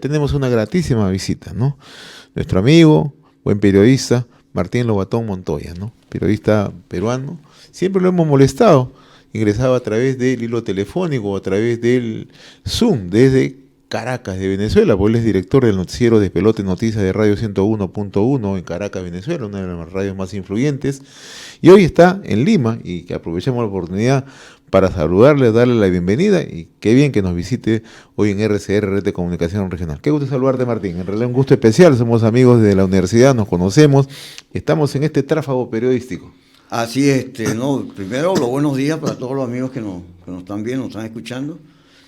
tenemos una gratísima visita, ¿no? Nuestro amigo, buen periodista, Martín Lobatón Montoya, ¿no? Periodista peruano. Siempre lo hemos molestado. Ingresaba a través del hilo telefónico, a través del Zoom, desde Caracas, de Venezuela, porque él es director del noticiero Despelote Noticias de Radio 101.1 en Caracas, Venezuela, una de las radios más influyentes. Y hoy está en Lima, y que aprovechemos la oportunidad para saludarle, darle la bienvenida, y qué bien que nos visite hoy en RCR, Red de Comunicación Regional. Qué gusto saludarte, Martín. En realidad un gusto especial, somos amigos de la universidad, nos conocemos, estamos en este tráfago periodístico. Así es, no, primero, los buenos días para todos los amigos que nos están viendo, nos están escuchando.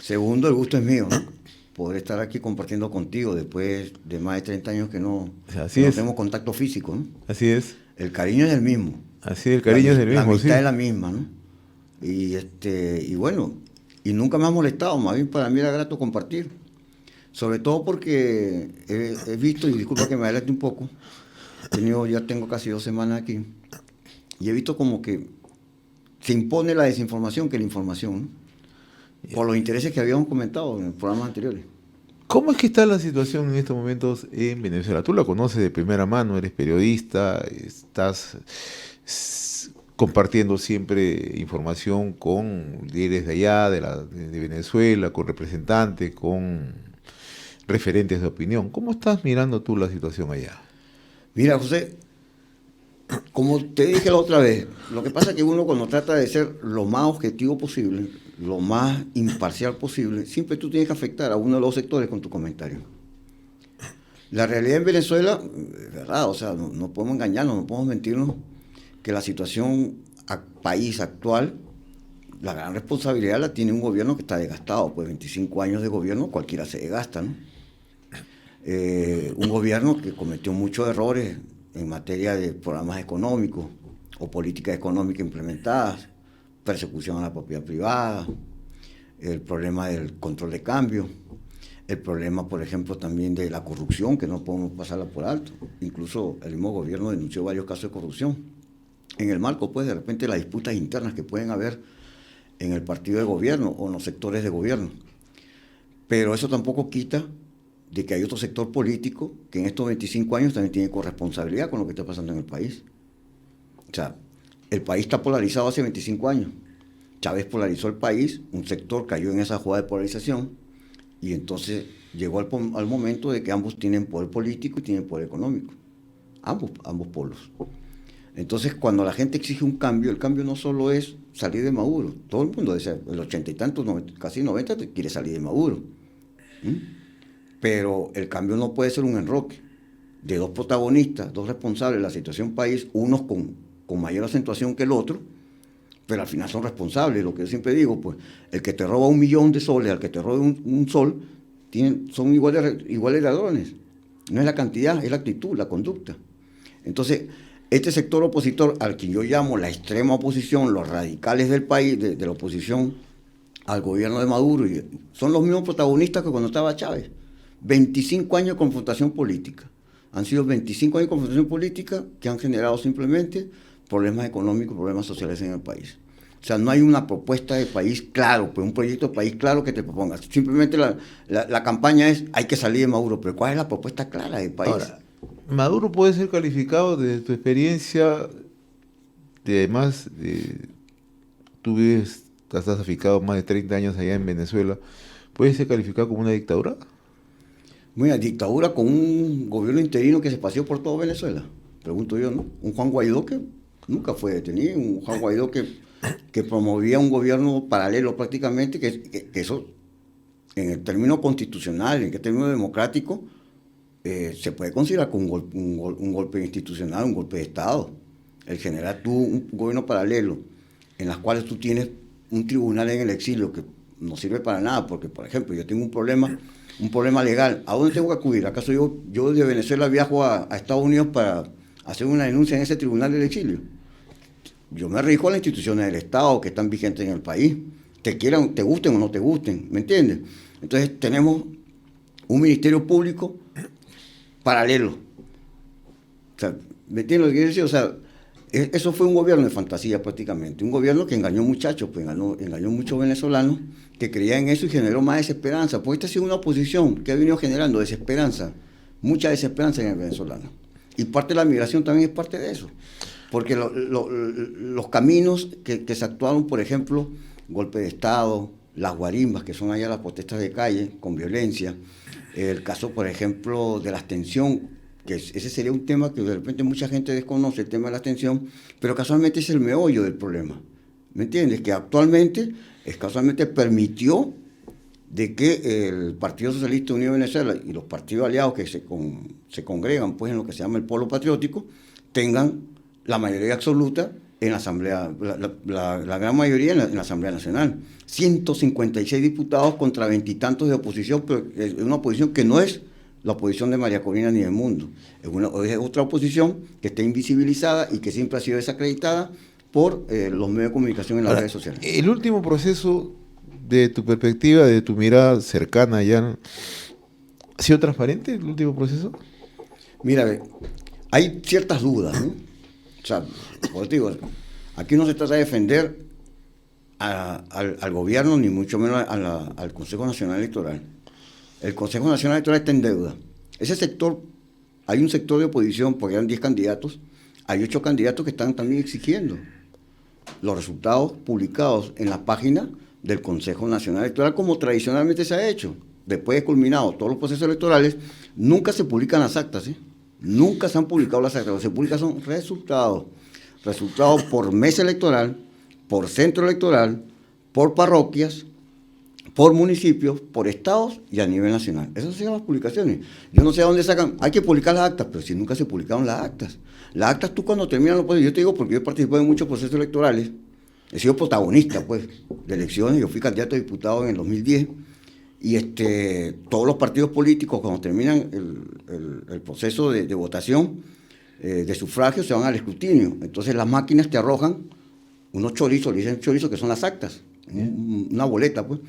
Segundo, el gusto es mío, ¿no? Poder estar aquí compartiendo contigo después de más de 30 años que no tenemos contacto físico, ¿no? Así es. El cariño es el mismo. Así es, el cariño es el mismo, la amistad sí. es la misma, ¿no? Y bueno, y nunca me ha molestado, más bien para mí era grato compartir. Sobre todo porque he visto, y disculpa que me adelante un poco, ya tengo casi 2 semanas aquí, y he visto como que se impone la desinformación que la información, ¿no? Por los intereses que habíamos comentado en programas anteriores. ¿Cómo es que está la situación en estos momentos en Venezuela? Tú la conoces de primera mano, eres periodista, estás compartiendo siempre información con líderes de allá, de Venezuela, con representantes, con referentes de opinión. ¿Cómo estás mirando tú la situación allá? Mira, José, como te dije la otra vez, lo que pasa es que uno cuando trata de ser lo más objetivo posible, lo más imparcial posible, siempre tú tienes que afectar a uno de los sectores con tu comentario. La realidad en Venezuela, es verdad, o sea, no podemos engañarnos, no podemos mentirnos, que la situación país actual, la gran responsabilidad la tiene un gobierno que está desgastado, pues 25 años de gobierno cualquiera se desgasta, ¿no? Un gobierno que cometió muchos errores en materia de programas económicos o políticas económicas implementadas, persecución a la propiedad privada, el problema del control de cambio, el problema, por ejemplo, también de la corrupción, que no podemos pasarla por alto. Incluso el mismo gobierno denunció varios casos de corrupción. En el marco, pues, de repente, las disputas internas que pueden haber en el partido de gobierno o en los sectores de gobierno. Pero eso tampoco quita de que hay otro sector político que en estos 25 años también tiene corresponsabilidad con lo que está pasando en el país. O sea, el país está polarizado hace 25 años. Chávez polarizó el país, un sector cayó en esa jugada de polarización y entonces llegó al momento de que ambos tienen poder político y tienen poder económico. Ambos polos. Entonces, cuando la gente exige un cambio, el cambio no solo es salir de Maduro. Todo el mundo, desde el 80 y tantos, casi 90, quiere salir de Maduro. Pero el cambio no puede ser un enroque de dos protagonistas, dos responsables de la situación país, unos con mayor acentuación que el otro, pero al final son responsables. Lo que yo siempre digo, pues, el que te roba 1.000.000 de soles, al que te roba un sol, son iguales ladrones. No es la cantidad, es la actitud, la conducta. Entonces, este sector opositor, al que yo llamo la extrema oposición, los radicales del país, de la oposición al gobierno de Maduro, son los mismos protagonistas que cuando estaba Chávez. 25 años de confrontación política. Han sido 25 años de confrontación política que han generado simplemente problemas económicos, problemas sociales en el país. O sea, no hay una propuesta de país claro, pues un proyecto de país claro que te propongas. Simplemente la campaña es, hay que salir de Maduro, pero ¿cuál es la propuesta clara del país? Ahora, Maduro puede ser calificado desde tu experiencia, además, tú estás aficado más de 30 años allá en Venezuela, ¿puede ser calificado como una dictadura? Mira, dictadura con un gobierno interino que se paseó por todo Venezuela, pregunto yo, ¿no? Un Juan Guaidó que nunca fue detenido, un Juan Guaidó que promovía un gobierno paralelo prácticamente, que eso, en el término constitucional, en el término democrático, se puede considerar como un golpe institucional, un golpe de Estado. El generar tú un gobierno paralelo, en las cuales tú tienes un tribunal en el exilio que no sirve para nada, porque, por ejemplo, yo tengo un problema legal. ¿A dónde tengo que acudir? ¿Acaso yo de Venezuela viajo a Estados Unidos para hacer una denuncia en ese tribunal del exilio? Yo me rijo a las instituciones del Estado que están vigentes en el país, te quieran, te gusten o no te gusten, ¿me entiendes? Entonces tenemos un ministerio público paralelo. O sea, ¿me entiendes lo que quiero decir? O sea, Eso fue un gobierno de fantasía prácticamente, un gobierno que engañó muchachos, pues engañó muchos venezolanos que creían en eso y generó más desesperanza, porque esta ha sido una oposición que ha venido generando desesperanza, mucha desesperanza en el venezolano. Y parte de la migración también es parte de eso, porque los caminos que se actuaron, por ejemplo, golpe de Estado, las guarimbas, que son allá las protestas de calle con violencia, el caso, por ejemplo, de la abstención, que ese sería un tema que de repente mucha gente desconoce, el tema de la abstención, pero casualmente es el meollo del problema. ¿Me entiendes? Que actualmente, casualmente permitió de que el Partido Socialista Unido de Venezuela y los partidos aliados que se congregan pues, en lo que se llama el polo patriótico, tengan la mayoría absoluta en la Asamblea, la gran mayoría en la Asamblea Nacional. 156 diputados contra 20 y tantos de oposición, pero es una oposición que no es la oposición de María Corina ni del mundo. Es otra oposición que está invisibilizada y que siempre ha sido desacreditada por los medios de comunicación en las redes sociales. El último proceso, de tu perspectiva, de tu mirada cercana ya, ¿ha sido transparente el último proceso? Mira, hay ciertas dudas, ¿no? O sea, como te digo, aquí no se trata de defender al gobierno, ni mucho menos al Consejo Nacional Electoral. El Consejo Nacional Electoral está en deuda. Ese sector, hay un sector de oposición, porque eran 10 candidatos, hay 8 candidatos que están también exigiendo los resultados publicados en la página del Consejo Nacional Electoral, como tradicionalmente se ha hecho. Después de culminados todos los procesos electorales, nunca se publican las actas, ¿eh? Nunca se han publicado las actas, lo que se publican son resultados por mesa electoral, por centro electoral, por parroquias, por municipios, por estados y a nivel nacional. Esas son las publicaciones. Yo no sé a dónde sacan, hay que publicar las actas, pero si nunca se publicaron las actas. Las actas tú cuando terminan los procesos, yo te digo porque yo he participado en muchos procesos electorales, he sido protagonista pues de elecciones, yo fui candidato a diputado en el 2010, y todos los partidos políticos cuando terminan el proceso de votación, de sufragio, se van al escrutinio. Entonces las máquinas te arrojan unos chorizos, le dicen chorizos, que son las actas, una boleta pues,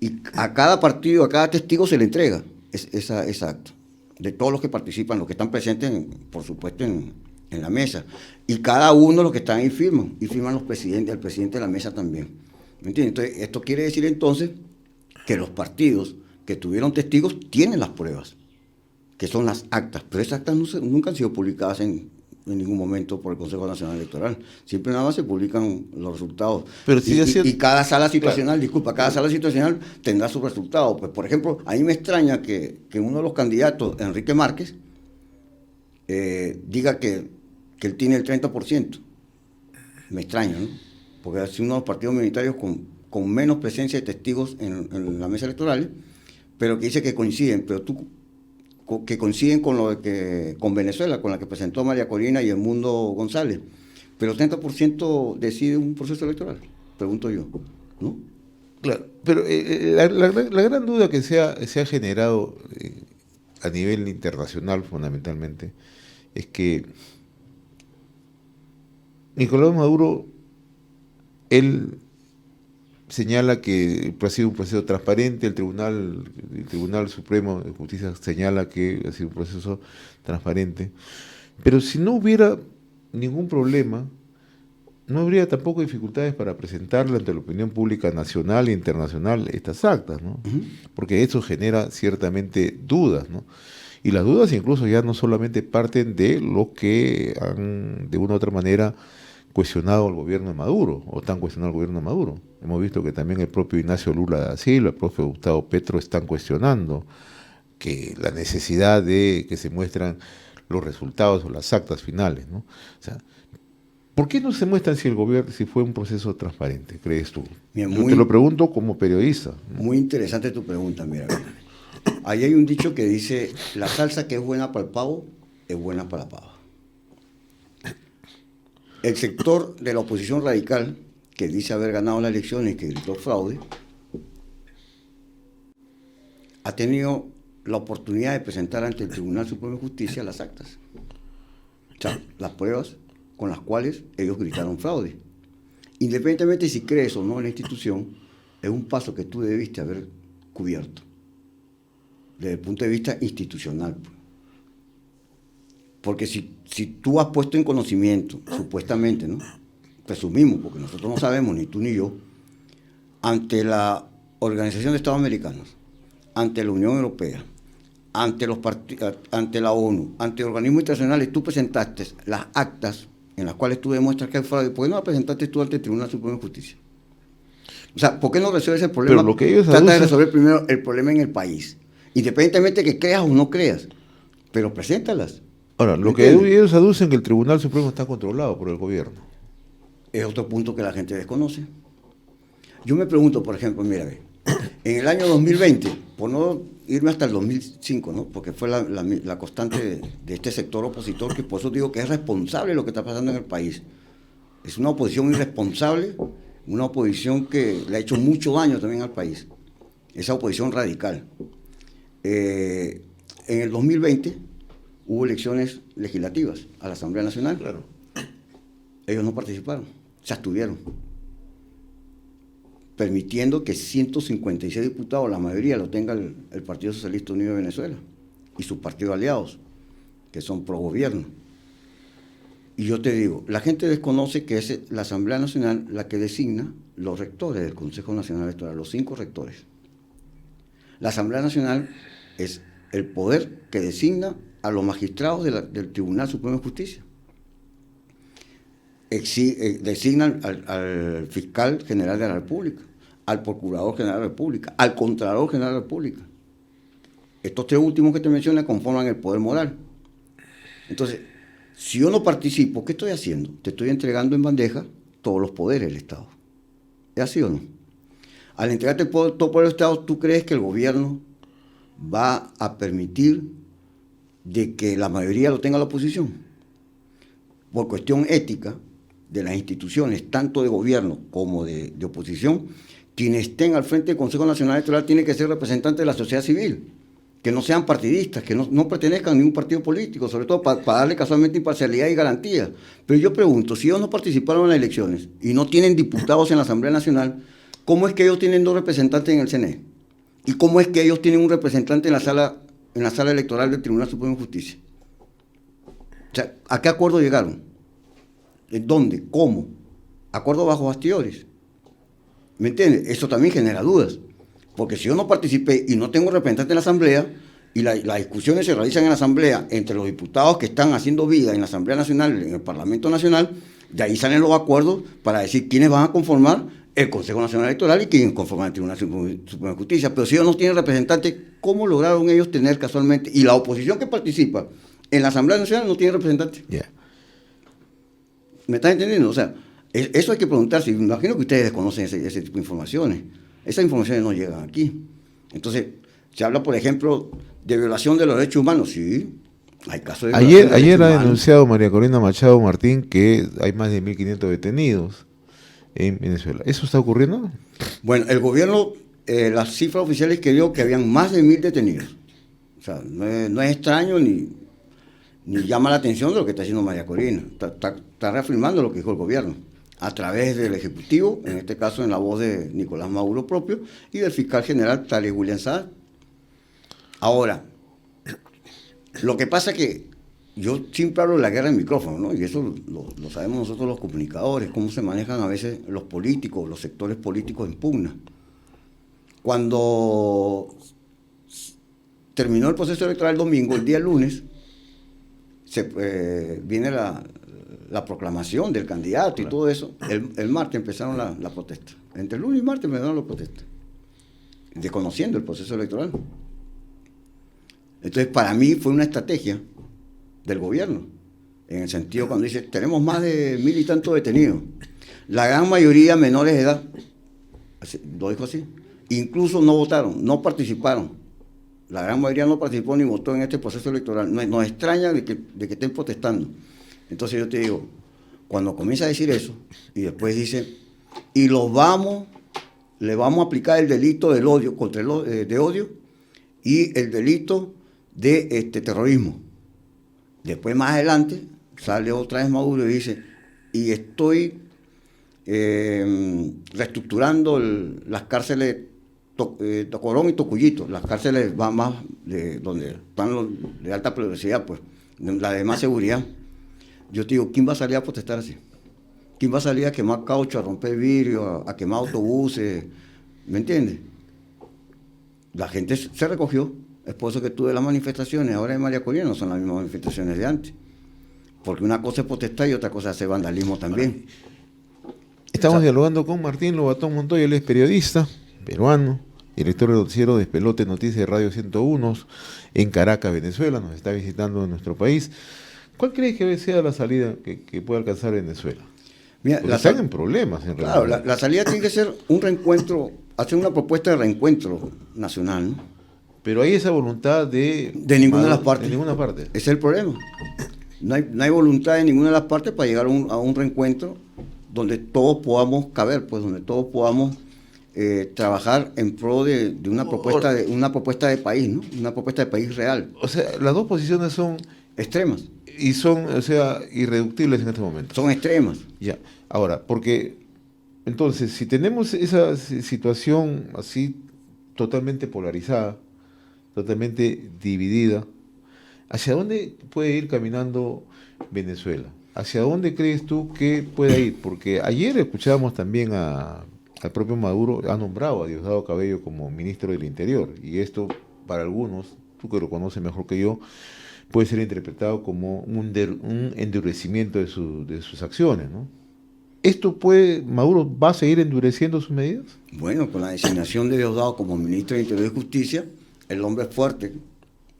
y a cada partido, a cada testigo se le entrega esa acta, de todos los que participan, los que están presentes, por supuesto, en la mesa, y cada uno de los que están ahí firman, y firman los presidentes, el presidente de la mesa también. ¿Me entiendes? Entonces, esto quiere decir entonces que los partidos que tuvieron testigos tienen las pruebas, que son las actas, pero esas actas nunca han sido publicadas en ningún momento por el Consejo Nacional Electoral. Siempre nada más se publican los resultados. Pero si y cada sala situacional, cada sala situacional tendrá su resultado. Pues, por ejemplo, a mí me extraña que uno de los candidatos, Enrique Márquez, diga que él tiene el 30%. Me extraña, ¿no? Porque es uno de los partidos minoritarios con menos presencia de testigos en la mesa electoral, pero que dice que coinciden, que coinciden con Venezuela, con la que presentó María Corina y Edmundo González. Pero el 30% decide un proceso electoral, pregunto yo, ¿no? Claro, pero la gran duda que se ha generado a nivel internacional fundamentalmente es que Nicolás Maduro, él señala que ha sido un proceso transparente, el Tribunal Supremo de Justicia señala que ha sido un proceso transparente, pero si no hubiera ningún problema, no habría tampoco dificultades para presentarle ante la opinión pública nacional e internacional estas actas, ¿no? Uh-huh. Porque eso genera ciertamente dudas, ¿no? Y las dudas incluso ya no solamente parten de los que han de una u otra manera cuestionado al gobierno de Maduro, o están cuestionando al gobierno de Maduro. Hemos visto que también el propio Ignacio Lula da Silva, el propio Gustavo Petro están cuestionando que la necesidad de que se muestran los resultados o las actas finales, ¿no? O sea, ¿por qué no se muestran si fue un proceso transparente, crees tú? Mira, yo te lo pregunto como periodista, ¿no? Muy interesante tu pregunta, mira. Ahí hay un dicho que dice, la salsa que es buena para el pavo, es buena para la pava. El sector de la oposición radical, que dice haber ganado las elecciones y que gritó fraude, ha tenido la oportunidad de presentar ante el Tribunal Supremo de Justicia las actas. O sea, las pruebas con las cuales ellos gritaron fraude. Independientemente si crees o no en la institución, es un paso que tú debiste haber cubierto, desde el punto de vista institucional. Porque si tú has puesto en conocimiento, supuestamente, ¿no? Presumimos, porque nosotros no sabemos, ni tú ni yo, ante la Organización de Estados Americanos, ante la Unión Europea, ante la ONU, ante organismos internacionales, tú presentaste las actas en las cuales tú demuestras que hay fraude. ¿Por qué no las presentaste tú ante el Tribunal Supremo de Justicia? O sea, ¿por qué no resuelves el problema? Pero lo que ellos Trata de resolver primero el problema en el país, independientemente de que creas o no creas, pero preséntalas. Ahora, lo que ellos aducen que el Tribunal Supremo está controlado por el gobierno. Es otro punto que la gente desconoce. Yo me pregunto, por ejemplo, mira, en el año 2020, por no irme hasta el 2005, ¿no? Porque fue la constante de este sector opositor, que por eso digo que es responsable de lo que está pasando en el país. Es una oposición irresponsable, una oposición que le ha hecho mucho daño también al país. Esa oposición radical. En el 2020 hubo elecciones legislativas a la Asamblea Nacional. Claro. Ellos no participaron, se abstuvieron, permitiendo que 156 diputados, la mayoría lo tenga el Partido Socialista Unido de Venezuela y sus partidos aliados, que son pro gobierno. Y yo te digo, la gente desconoce que es la Asamblea Nacional la que designa los rectores del Consejo Nacional Electoral, los 5 rectores. La Asamblea Nacional es el poder que designa a los magistrados del Tribunal Supremo de Justicia. Designan al fiscal general de la República, al procurador general de la República, al contralor general de la República. Estos 3 últimos que te mencioné conforman el poder moral. Entonces, si yo no participo, ¿qué estoy haciendo? Te estoy entregando en bandeja todos los poderes del Estado. ¿Es así o no? Al entregarte todo el poder del Estado, ¿tú crees que el gobierno va a permitir de que la mayoría lo tenga la oposición? Por cuestión ética de las instituciones, tanto de gobierno como de oposición, quienes estén al frente del Consejo Nacional Electoral tienen que ser representantes de la sociedad civil, que no sean partidistas, que no pertenezcan a ningún partido político, sobre todo para darle casualmente imparcialidad y garantía. Pero yo pregunto, si ellos no participaron en las elecciones y no tienen diputados en la Asamblea Nacional, ¿cómo es que ellos tienen 2 representantes en el CNE? ¿Y cómo es que ellos tienen un representante en la sala electoral del Tribunal Supremo de Justicia? O sea, ¿a qué acuerdo llegaron? ¿En dónde? ¿Cómo? Acuerdo bajo bastidores. ¿Me entiendes? Eso también genera dudas. Porque si yo no participé y no tengo representante en la Asamblea, y las discusiones se realizan en la Asamblea entre los diputados que están haciendo vida en la Asamblea Nacional, en el Parlamento Nacional, de ahí salen los acuerdos para decir quiénes van a conformar el Consejo Nacional Electoral y quiénes conforman el Tribunal Supremo de Justicia. Pero si ellos no tienen representante, ¿cómo lograron ellos tener casualmente? Y la oposición que participa en la Asamblea Nacional no tiene representante. Yeah. ¿Me estás entendiendo? O sea, eso hay que preguntarse. Me imagino que ustedes desconocen ese tipo de informaciones. Esas informaciones no llegan aquí. Entonces, se habla, por ejemplo, de violación de los derechos humanos. Sí, hay casos de violación de Ayer derechos ha humanos. denunciado María Corina Machado Martín que hay más de 1.500 detenidos en Venezuela. ¿Eso está ocurriendo? Bueno, el gobierno, las cifras oficiales que dio que habían más de 1.000 detenidos. O sea, no es extraño ni llama la atención de lo que está haciendo María Corina. Está reafirmando lo que dijo el gobierno, a través del Ejecutivo, en este caso en la voz de Nicolás Maduro propio, y del fiscal general Tarek William Saad. Ahora, lo que pasa es que yo siempre hablo de la guerra del micrófono, ¿no? Y eso lo sabemos nosotros los comunicadores, cómo se manejan a veces los políticos, los sectores políticos en pugna. Cuando terminó el proceso electoral el domingo, el día lunes, viene la proclamación del candidato y todo eso. El martes empezaron la protesta. Entre el lunes y martes empezaron la protesta, desconociendo el proceso electoral. Entonces, para mí fue una estrategia del gobierno, en el sentido cuando dice, tenemos más de 1.000 y tantos detenidos, la gran mayoría menores de edad, lo dijo así, incluso no votaron, no participaron, la gran mayoría no participó ni votó en este proceso electoral. Nos extraña de que estén protestando. Entonces yo te digo, cuando comienza a decir eso, y después dice, y le vamos a aplicar el delito del odio, de odio, y el delito de terrorismo. Después, más adelante, sale otra vez Maduro y dice, y estoy reestructurando las cárceles Tocorón y Tocuyito, las cárceles más donde están los de alta peligrosidad, pues, la de más seguridad. Yo te digo, ¿quién va a salir a protestar así? ¿Quién va a salir a quemar caucho, a romper vidrio, a quemar autobuses? ¿Me entiendes? La gente se recogió. Es por eso que tú de las manifestaciones ahora en María Corina no son las mismas manifestaciones de antes. Porque una cosa es protestar y otra cosa es hacer vandalismo también. Estamos dialogando con Martín Lobatón Montoya, él es periodista peruano, director del noticiero Despelote Noticias de Radio 101 en Caracas, Venezuela, nos está visitando en nuestro país. ¿Cuál crees que sea la salida que pueda alcanzar Venezuela? Mira, están en problemas, en realidad. Claro, la salida tiene que ser un reencuentro, hacer una propuesta de reencuentro nacional, ¿no? Pero hay esa voluntad de ninguna de las partes. De ninguna parte. Ese es el problema. No hay voluntad de ninguna de las partes para llegar a un reencuentro donde todos podamos caber, pues donde todos podamos trabajar en pro de una propuesta de país, ¿no? Una propuesta de país real. O sea, las dos posiciones son extremas. Y son, o sea, irreductibles en este momento. Son extremas. Ya. Ahora, porque entonces, si tenemos esa situación así totalmente polarizada, totalmente dividida, ¿hacia dónde puede ir caminando Venezuela? ¿Hacia dónde crees tú que puede ir? Porque ayer escuchábamos también al propio Maduro, ha nombrado a Diosdado Cabello como ministro del Interior, y esto para algunos, tú que lo conoces mejor que yo, puede ser interpretado como un endurecimiento de sus acciones, ¿no? ¿Maduro va a seguir endureciendo sus medidas? Bueno, con la designación de Diosdado como ministro de Interior y Justicia, el hombre fuerte.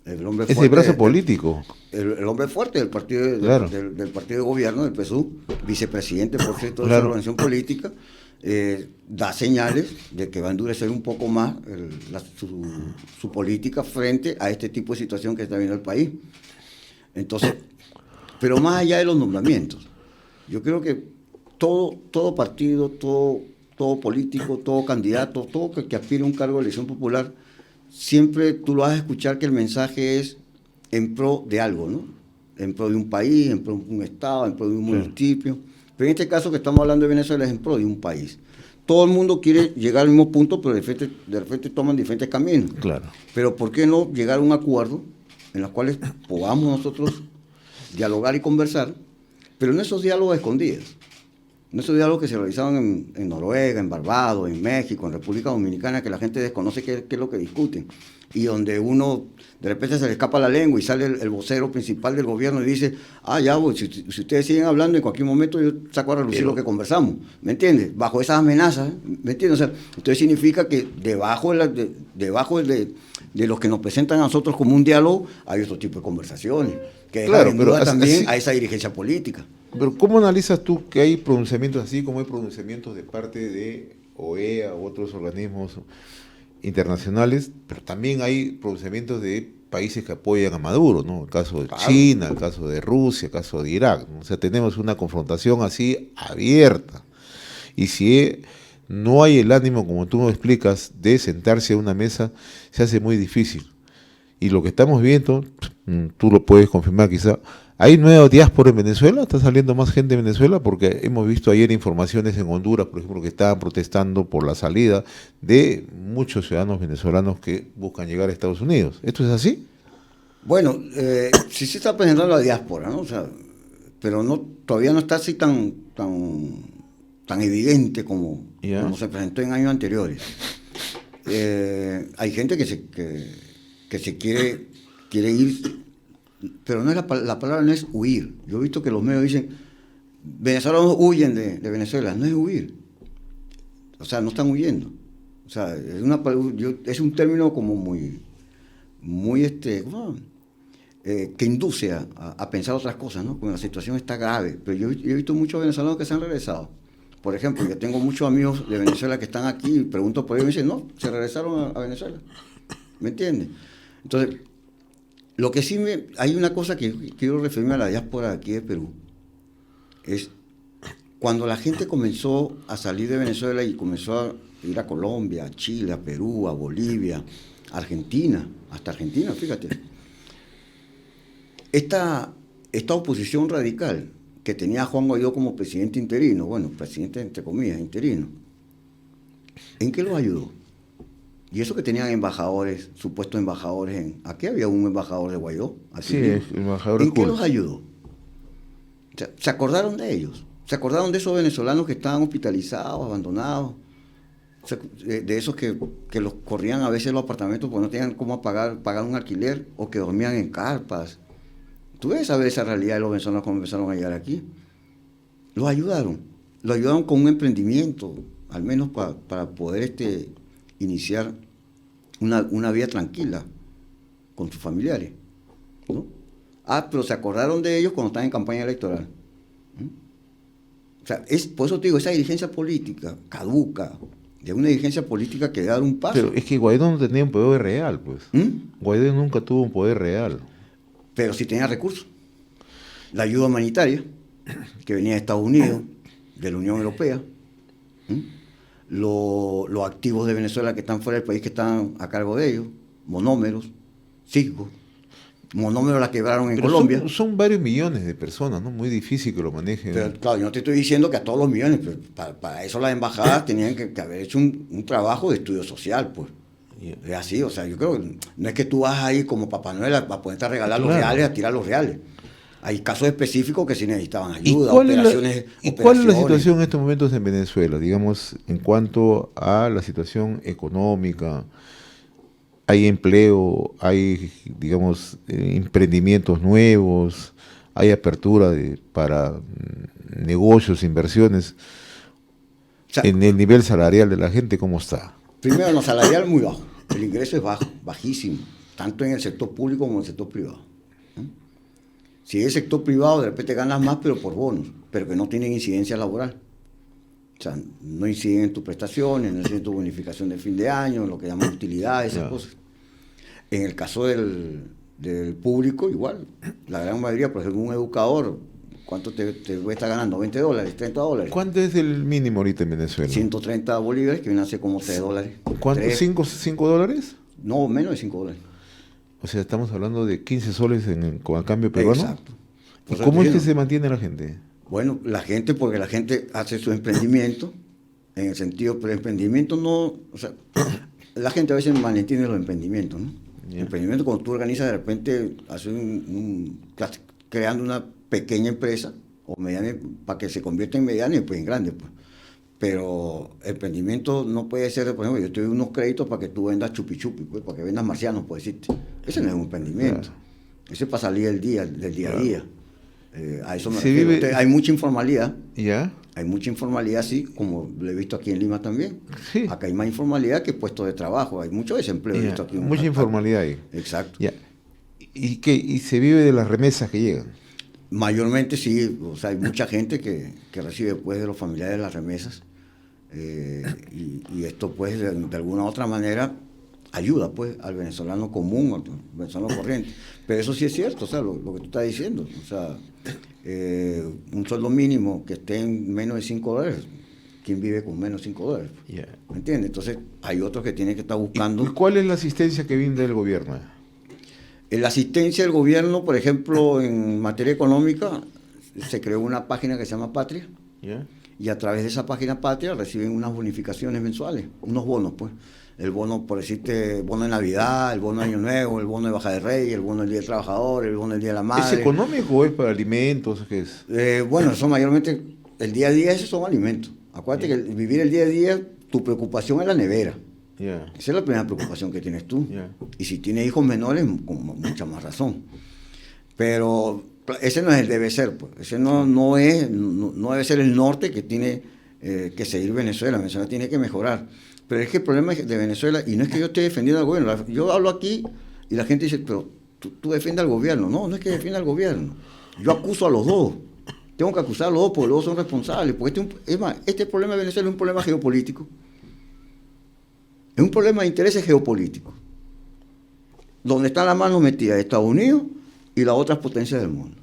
Es el brazo político. El hombre fuerte del partido, claro. del partido de gobierno, del PSUV, vicepresidente, por cierto, de claro. esa organización política, da señales de que va a endurecer un poco más su política frente a este tipo de situación que está viendo el país. Entonces, pero más allá de los nombramientos, yo creo que todo partido, todo político, todo candidato, todo que aspire a un cargo de elección popular, siempre tú lo vas a escuchar que el mensaje es en pro de algo, ¿no? En pro de un país, en pro de un estado, en pro de un municipio. Pero en este caso que estamos hablando de Venezuela es en pro de un país. Todo el mundo quiere llegar al mismo punto, pero de repente toman diferentes caminos. Claro. Pero ¿por qué no llegar a un acuerdo en los cuales podamos nosotros dialogar y conversar, pero en esos diálogos escondidos? En esos diálogos que se realizaban en Noruega, en Barbados, en México, en República Dominicana, que la gente desconoce qué es lo que discuten, y donde uno de repente se le escapa la lengua y sale el vocero principal del gobierno y dice, ya, pues, si ustedes siguen hablando, en cualquier momento yo saco a relucir lo que conversamos, ¿me entiendes? Bajo esas amenazas, ¿me entiendes? O sea, entonces significa que debajo de los que nos presentan a nosotros como un diálogo, hay otro tipo de conversaciones, que claro, dejan en duda también a esa dirigencia política. Pero ¿cómo analizas tú que hay pronunciamientos así como hay pronunciamientos de parte de OEA u otros organismos internacionales, pero también hay pronunciamientos de países que apoyan a Maduro, ¿no? El caso de China, el caso de Rusia, el caso de Irak, ¿no? O sea, tenemos una confrontación así abierta. Y si no hay el ánimo, como tú me explicas, de sentarse a una mesa, se hace muy difícil. Y lo que estamos viendo, tú lo puedes confirmar quizá, ¿hay nueva diáspora en Venezuela? ¿Está saliendo más gente en Venezuela? Porque hemos visto ayer informaciones en Honduras, por ejemplo, que estaban protestando por la salida de muchos ciudadanos venezolanos que buscan llegar a Estados Unidos. ¿Esto es así? Bueno, sí se está presentando la diáspora, ¿no? O sea, pero todavía no está así tan evidente como se presentó en años anteriores. Hay gente que se quiere ir, pero no es la palabra no es huir. Yo he visto que los medios dicen venezolanos huyen de Venezuela. No es huir, o sea, no están huyendo. O sea, es un término como muy que induce a pensar otras cosas, ¿no? Cuando la situación está grave. Pero yo he visto muchos venezolanos que se han regresado. Por ejemplo, yo tengo muchos amigos de Venezuela que están aquí y pregunto por ellos y me dicen, no, se regresaron a Venezuela. ¿Me entiendes? Entonces, lo que sí hay una cosa que quiero referirme a la diáspora de aquí de Perú, es cuando la gente comenzó a salir de Venezuela y comenzó a ir a Colombia, a Chile, a Perú, a Bolivia, a Argentina, hasta Argentina, fíjate. Esta oposición radical que tenía a Juan Guaidó como presidente interino, bueno, presidente entre comillas, interino, ¿en qué los ayudó? Y eso que tenían embajadores, supuestos embajadores aquí había un embajador de Guaidó. Sí, el embajador ¿En qué Kurz. los ayudó? O sea, ¿se acordaron de ellos? ¿Se acordaron de esos venezolanos que estaban hospitalizados, abandonados? O sea, de esos que los corrían a veces los apartamentos porque no tenían cómo pagar un alquiler o que dormían en carpas. Tú debes saber esa realidad de los venezolanos cuando empezaron a llegar aquí. Los ayudaron con un emprendimiento, al menos para poder iniciar una vida tranquila con sus familiares, ¿no? Pero se acordaron de ellos cuando estaban en campaña electoral. O sea, por eso te digo, esa dirigencia política caduca, de una dirigencia política que debe dar un paso. Pero es que Guaidó no tenía un poder real, pues. Guaidó nunca tuvo un poder real. Pero sí tenía recursos. La ayuda humanitaria, que venía de Estados Unidos, de la Unión Europea, los activos de Venezuela que están fuera del país, que están a cargo de ellos, Monómeros, Cisco. Monómeros la quebraron en Colombia. Son varios millones de personas, ¿no? Muy difícil que lo manejen. Pero claro, yo no te estoy diciendo que a todos los millones, pero para eso las embajadas tenían que haber hecho un trabajo de estudio social, pues. Yeah. Es así, o sea, yo creo que no es que tú vas ahí como Papá Noel a ponerte a regalar los reales, a tirar los reales. Hay casos específicos que sí necesitaban ayuda, operaciones. ¿Y cuál es la situación en estos momentos en Venezuela, digamos, en cuanto a la situación económica? ¿Hay empleo, hay, digamos, emprendimientos nuevos, hay apertura para negocios, inversiones? O sea, en el nivel salarial de la gente, ¿cómo está? Primero, el salarial es muy bajo, el ingreso es bajo, bajísimo, tanto en el sector público como en el sector privado. Si es el sector privado, de repente ganas más, pero por bonos, pero que no tienen incidencia laboral. O sea, no inciden en tus prestaciones, no inciden en tu bonificación de fin de año, lo que llaman utilidades, esas cosas. En el caso del público, igual. La gran mayoría, por ejemplo, un educador, ¿cuánto te está ganando? ¿20 dólares? ¿30 dólares? ¿Cuánto es el mínimo ahorita en Venezuela? 130 bolívares, que viene a ser como 3 dólares. ¿Cuánto? ¿5 dólares? No, menos de 5 dólares. O sea, estamos hablando de 15 soles con el cambio peruano. Exacto. ¿Y cómo es que se mantiene la gente? Bueno, porque la gente hace su emprendimiento, en el sentido, pero el emprendimiento no, o sea, la gente a veces malentiende los emprendimientos, ¿no? Yeah. El emprendimiento, cuando tú organizas, de repente, haces creando una pequeña empresa, o mediana, para que se convierta en mediana y después en grande, pues. Pero el emprendimiento no puede ser, por ejemplo, yo te doy unos créditos para que tú vendas chupi chupi, pues, para que vendas marcianos, por decirte. Ese no es un emprendimiento. Claro. Ese es para salir del día a día. A eso me refiero. Hay mucha informalidad. ¿Ya? Hay mucha informalidad, sí, como lo he visto aquí en Lima también. Sí. Acá hay más informalidad que puestos de trabajo. Hay mucho desempleo. Visto aquí mucha informalidad ahí. Exacto. Ya. ¿Y se vive de las remesas que llegan? Mayormente sí. O sea, hay mucha gente que recibe pues de los familiares las remesas. Y esto pues de alguna u otra manera ayuda pues al venezolano común, al venezolano corriente. Pero eso sí es cierto, o sea, lo que tú estás diciendo. O sea, un sueldo mínimo que esté en menos de 5 dólares, ¿quién vive con menos de 5 dólares? Yeah. ¿Me entiendes? Entonces hay otros que tienen que estar buscando. ¿Y cuál es la asistencia que brinda el gobierno? La asistencia del gobierno, por ejemplo, en materia económica, se creó una página que se llama Patria. Yeah. Y a través de esa página Patria reciben unas bonificaciones mensuales, unos bonos, pues. El bono, por decirte, bono de Navidad, el bono de Año Nuevo, el bono de Baja de Reyes, el bono del Día del Trabajador, el bono del Día de la Madre. ¿Es económico o es para alimentos? ¿Qué es? Bueno, eso mayormente, el día a día, esos son alimentos. Acuérdate que vivir el día a día, tu preocupación es la nevera. Yeah. Esa es la primera preocupación que tienes tú. Yeah. Y si tienes hijos menores, con mucha más razón. Pero ese no es el debe ser, pues. Ese no debe ser el norte que tiene que seguir Venezuela. Venezuela tiene que mejorar. Pero es que el problema de Venezuela, y no es que yo esté defendiendo al gobierno, yo hablo aquí y la gente dice, pero tú defiendes al gobierno. No, no es que defienda al gobierno. Yo acuso a los dos. Tengo que acusar a los dos porque los dos son responsables. Porque este problema de Venezuela es un problema geopolítico. Es un problema de intereses geopolíticos. Donde están las manos metidas Estados Unidos y las otras potencias del mundo.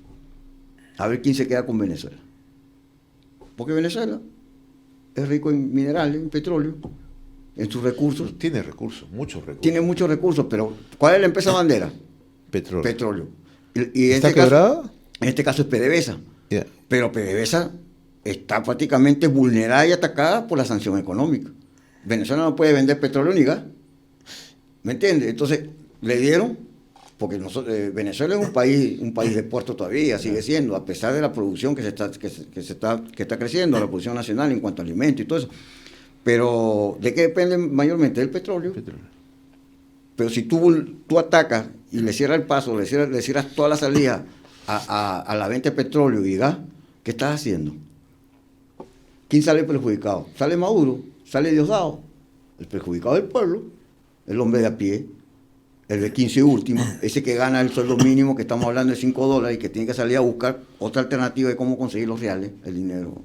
A ver quién se queda con Venezuela. Porque Venezuela es rico en minerales, en petróleo, en sus recursos. Tiene recursos, muchos recursos. Tiene muchos recursos, pero ¿cuál es la empresa bandera? Petróleo. Y ¿Está quebrada? En este caso es PDVSA. Yeah. Pero PDVSA está prácticamente vulnerada y atacada por la sanción económica. Venezuela no puede vender petróleo ni gas. ¿Me entiendes? Entonces, le dieron, porque Venezuela es un país de puerto todavía, sigue siendo, a pesar de la producción que está creciendo, la producción nacional en cuanto a alimentos y todo eso. Pero, ¿de qué depende mayormente? Del petróleo. Pero si tú atacas y le cierras el paso, le cierras toda la salida a la venta de petróleo y gas, ¿qué estás haciendo? ¿Quién sale perjudicado? Sale Maduro, sale Diosdado. El perjudicado del pueblo, el hombre de a pie, el de 15 último, ese que gana el sueldo mínimo, que estamos hablando de $5 y que tiene que salir a buscar otra alternativa de cómo conseguir los reales, el dinero.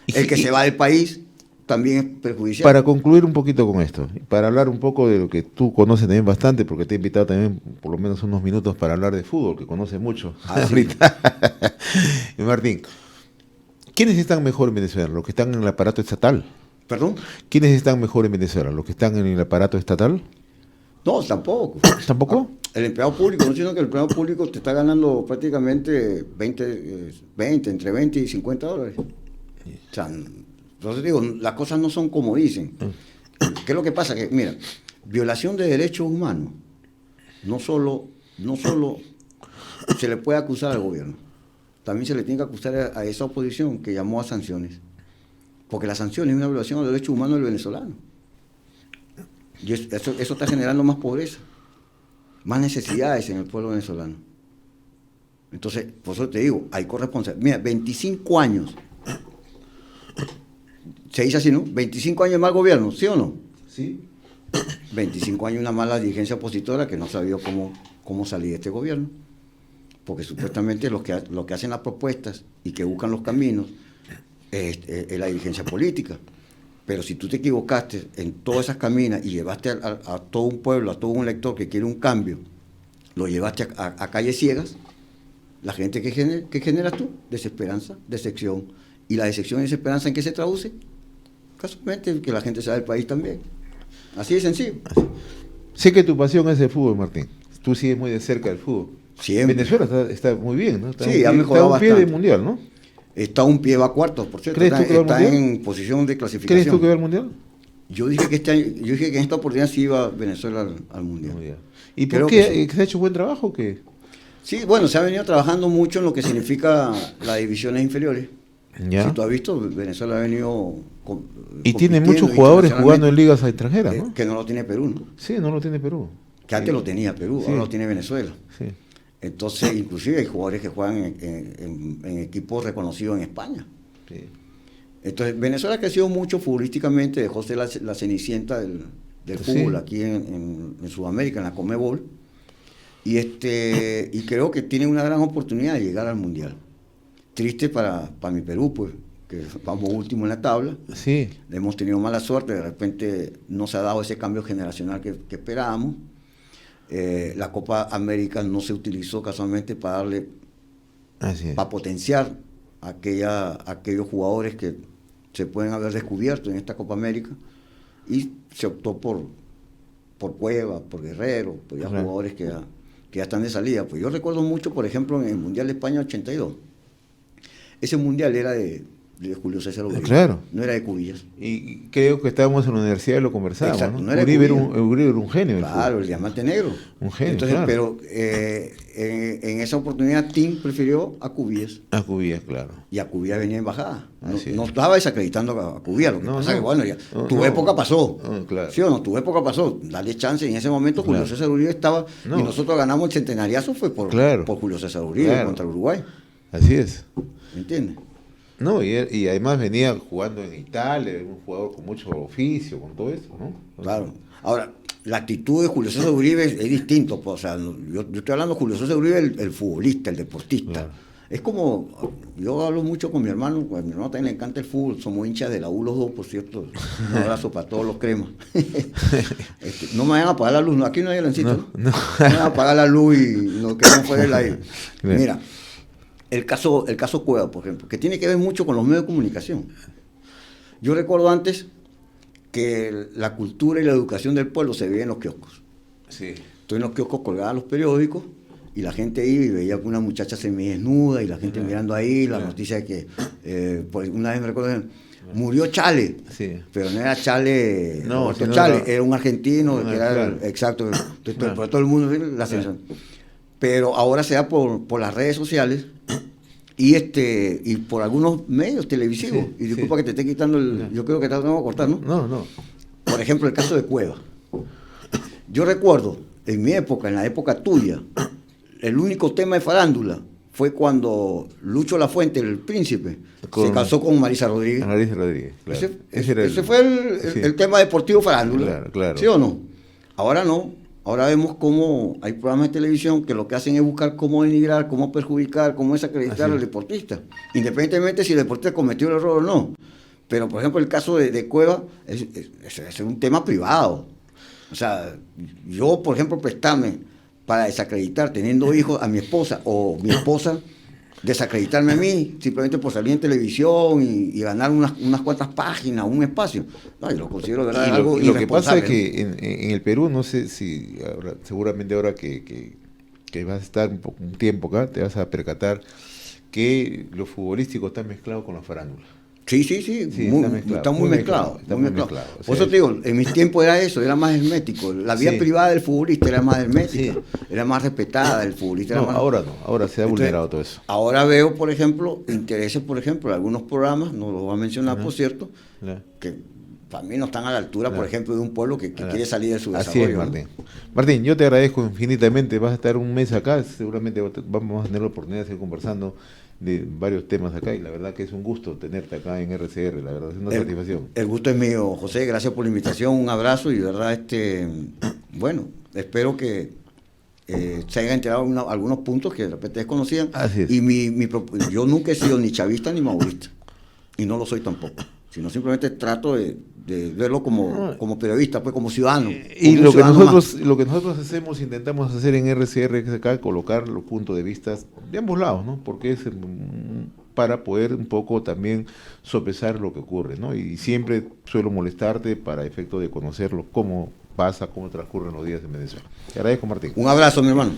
El que se va del país también es perjudicial. Para concluir un poquito con esto, para hablar un poco de lo que tú conoces también bastante, porque te he invitado también por lo menos unos minutos para hablar de fútbol, que conoces mucho. Ahorita. Sí. Martín, ¿quiénes están mejor en Venezuela? ¿Los que están en el aparato estatal? ¿Perdón? ¿Quiénes están mejor en Venezuela? ¿Los que están en el aparato estatal? No, tampoco. ¿Tampoco? El empleado público, no sino que el empleado público te está ganando prácticamente entre 20 y $50. O sea, entonces digo, las cosas no son como dicen. ¿Qué es lo que pasa? Que, mira, violación de derechos humanos no solo se le puede acusar al gobierno, también se le tiene que acusar a esa oposición que llamó a sanciones. Porque la sanción es una violación de los derechos humanos del venezolano. Y eso está generando más pobreza, más necesidades en el pueblo venezolano. Entonces, por eso te digo, hay corresponsabilidad. Mira, 25 años. Se dice así, ¿no? 25 años de mal gobierno, ¿sí o no? Sí. 25 años una mala dirigencia opositora que no sabía cómo salir de este gobierno. Porque supuestamente los que hacen las propuestas y que buscan los caminos es la dirigencia política. Pero si tú te equivocaste en todas esas caminas y llevaste a todo un pueblo, a todo un elector que quiere un cambio, lo llevaste a calles ciegas, la gente que generas tú, desesperanza, decepción. ¿Y la decepción y desesperanza en qué se traduce? Casualmente que la gente se va del país también. Así de sencillo. Sé que tu pasión es el fútbol, Martín. Tú sigues muy de cerca del fútbol. Siempre. Venezuela está muy bien, ¿no? Sí, ha mejorado bastante. Está un pie de mundial, ¿no? Está un pie, va a cuartos, por cierto. ¿Crees tú que va al está mundial? en posición de clasificación. ¿Crees tú que va al mundial? Yo dije que en esta oportunidad sí iba Venezuela al mundial. Muy bien. ¿Y por Creo qué? que ¿Se ha hecho buen trabajo o qué? sí, bueno, se ha venido trabajando mucho en lo que significa las divisiones inferiores. Ya. Si tú has visto, Venezuela ha venido Y tiene compitiendo muchos jugadores jugando en internacionalmente, ligas extranjeras, ¿no? que no lo tiene Perú, ¿no? Sí, no lo tiene Perú. Que antes lo tenía Perú, Sí. ahora lo tiene Venezuela. Sí. Entonces, inclusive hay jugadores que juegan en equipos reconocidos en España. Sí. Entonces, Venezuela ha crecido mucho futbolísticamente, dejó ser la cenicienta del fútbol Sí. aquí en Sudamérica, en la Conmebol, y creo que tiene una gran oportunidad de llegar al Mundial. Triste para mi Perú, pues, que vamos último en la tabla. Sí. Hemos tenido mala suerte, de repente no se ha dado ese cambio generacional que esperábamos. La Copa América no se utilizó casualmente para potenciar aquellos jugadores que se pueden haber descubierto en esta Copa América, y se optó por Cueva, por Guerrero, por ya jugadores que ya están de salida. Pues yo recuerdo mucho, por ejemplo, en el Mundial de España 82. Ese Mundial era de Julio César Uribe, claro. No era de Cubillas. Y creo que estábamos en la universidad y lo conversábamos, Exacto, ¿no? no era Uribe era Cubillas. Uribe era un genio. Claro, el diamante negro. Un genio, Entonces, claro. pero en esa oportunidad Tim prefirió a Cubillas. A Cubillas, claro. Y a Cubillas venía en bajada. Así es. No estaba desacreditando a Cubillas. Lo que pasa es que, bueno, ya, tu época pasó. Claro. ¿Sí o no? Tu época pasó. Dale chance. Y en ese momento Julio César Uribe estaba. Y nosotros ganamos el centenariazo fue por Julio César Uribe contra Uruguay. Así es. ¿Me entiendes? No, y además venía jugando en Italia, un jugador con mucho oficio, con todo eso, ¿no? Claro. Ahora, la actitud de Julio César Uribe es distinto. Pues, o sea, yo estoy hablando de Julio César Uribe, el futbolista, el deportista. Claro. Es como, yo hablo mucho con mi hermano, pues a mi hermano también le encanta el fútbol, somos hinchas de la U los dos, por cierto. Un abrazo para todos los cremas. No me vayan a apagar la luz, no, aquí no hay lancito, ¿no? No me vayan a apagar la luz y nos quedamos fuera del aire. Mira, el caso Cueva, por ejemplo, que tiene que ver mucho con los medios de comunicación. Yo recuerdo antes que la cultura y la educación del pueblo se veía en los kioscos. Sí. Entonces en los kioscos colgaban los periódicos y la gente iba y veía que una muchacha semidesnuda y la gente mirando ahí, la noticia de que, pues una vez me recuerdo, murió Chale, Sí. pero no era Chale, No, Roberto sino Chale, era- era un argentino, que era claro. exacto, Claro. por todo el mundo la sensación. Pero ahora se da por las redes sociales y por algunos medios televisivos. Sí, Y disculpa sí. que te esté quitando yo creo que te tengo que cortar, ¿no? No, no. Por ejemplo, el caso de Cueva. Yo recuerdo, en mi época, en la época tuya, el único tema de farándula fue cuando Lucho Lafuente, el príncipe, se casó con Marisa Rodríguez. Marisa Rodríguez, claro. Ese fue el tema deportivo farándula. Claro, claro. ¿Sí o no? Ahora no. Ahora vemos cómo hay programas de televisión que lo que hacen es buscar cómo denigrar, cómo perjudicar, cómo desacreditar Así al es. deportista, independientemente si el deportista cometió el error o no. Pero, por ejemplo, el caso de Cueva es un tema privado. O sea, yo, por ejemplo, prestarme para desacreditar teniendo hijos a mi esposa o mi esposa desacreditarme a mí simplemente por salir en televisión y ganar unas cuantas páginas, un espacio. No, yo lo considero de verdad Y algo lo que pasa es irresponsable, que en el Perú, no sé si seguramente ahora que vas a estar un tiempo acá, te vas a percatar que lo futbolístico está mezclado con la farándula. Sí, está muy mezclado. Está muy muy mezclado. mezclado, o Por sea, eso te digo, en mis tiempos era eso, era más hermético. La vida Sí. privada del futbolista era más hermética, Sí. era más respetada, el futbolista era No, más... ahora no, ahora se ha Entonces, vulnerado todo eso. Ahora veo, por ejemplo, intereses, por ejemplo, de algunos programas, no los voy a mencionar, por cierto, Ya. que para mí no están a la altura, por Claro. ejemplo, de un pueblo que Claro. quiere salir de su Así desarrollo. es, ¿no? Martín. Martín, yo te agradezco infinitamente. Vas a estar un mes acá, seguramente vamos a tener la oportunidad de seguir conversando de varios temas acá y la verdad que es un gusto tenerte acá en RCR, la verdad es una satisfacción. El gusto es mío, José, gracias por la invitación, un abrazo y de verdad, bueno, espero que se hayan enterado algunos puntos que de repente desconocían. Así es. Y yo nunca he sido ni chavista ni maurista, y no lo soy tampoco, sino simplemente trato de verlo como periodista, pues como ciudadano. Y como un lo que ciudadano lo que nosotros hacemos, intentamos hacer en RCR es acá colocar los puntos de vista de ambos lados, ¿no? Porque es para poder un poco también sopesar lo que ocurre, ¿no? Y siempre suelo molestarte para efecto de conocerlo, cómo pasa, cómo transcurren los días en Venezuela. Te agradezco, Martín. Un abrazo, mi hermano.